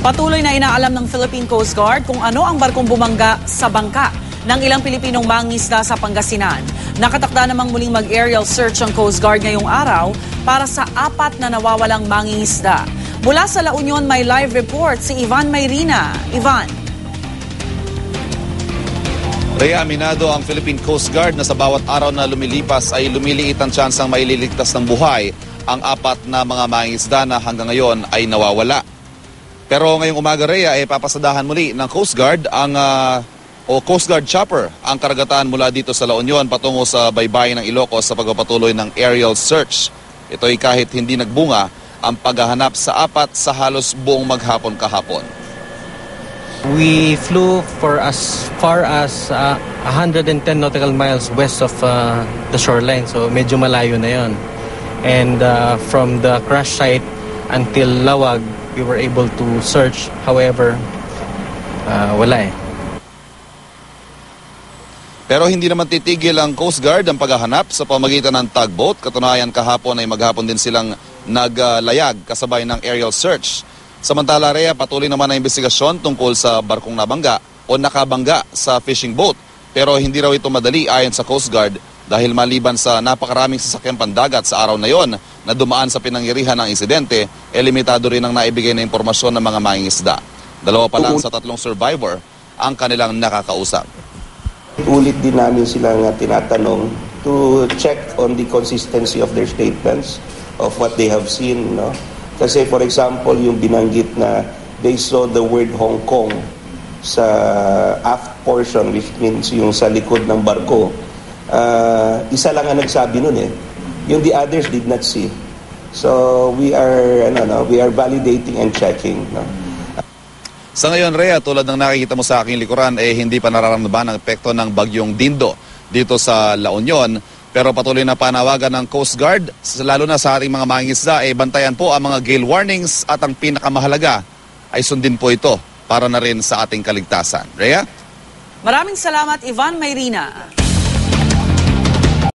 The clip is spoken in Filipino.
Patuloy na inaalam ng Philippine Coast Guard kung ano ang barkong bumangga sa bangka ng ilang Pilipinong mangingisda sa Pangasinan. Nakatakda namang muling mag-aerial search ang Coast Guard ngayong araw para sa 4 na nawawalang mangingisda. Mula sa La Union may live report si Ivan Mayrina. Ivan. Rhea, aminado ang Philippine Coast Guard na sa bawat araw na lumilipas ay lumiliit ang tsansang maililigtas ng buhay ang 4 na mga mangingisda na hanggang ngayon ay nawawala. Pero ngayong umaga, Rhea, papasadahan muli ng Coast Guard o Coast Guard chopper ang karagatan mula dito sa La Union patungo sa baybayin ng Ilocos sa pagpapatuloy ng aerial search. Ito ay kahit hindi nagbunga ang paghahanap sa 4 sa halos buong maghapon kahapon. We flew for as far as 110 nautical miles west of the shoreline, so medyo malayo na yon. And from the crash site until Lawag, we were able to search. However, wala eh. Pero hindi naman titigil ang Coast Guard ang paghahanap sa pamagitan ng tugboat. Katunayan kahapon ay maghapon din silang naglayag kasabay ng aerial search. Samantala, Rhea, patuloy naman ang investigasyon tungkol sa barkong nabangga o nakabangga sa fishing boat. Pero hindi raw ito madali ayon sa Coast Guard dahil maliban sa napakaraming sasakyan pandagat sa araw na yon na dumaan sa pinangyarihan ng insidente, limitado rin ang naibigay na impormasyon ng mga mangingisda. 2 pa lang sa 3 survivor ang kanilang nakakausap. Ulit din namin silang tinatanong to check on the consistency of their statements of what they have seen. No? Kasi for example, yung binanggit na they saw the word Hong Kong sa aft portion, which means yung sa likod ng barko. Isa lang ang nagsabi nun eh. Yung the others did not see. So we are validating and checking. No? Sa ngayon, Rhea, tulad ng nakikita mo sa aking likuran, hindi pa nararamdaman ang epekto ng bagyong Dindo dito sa La Union. Pero patuloy na panawagan ng Coast Guard, lalo na sa ating mga mangingisda, bantayan po ang mga gale warnings at ang pinakamahalaga ay sundin po ito para na rin sa ating kaligtasan. Rhea? Maraming salamat, Ivan Mayrina.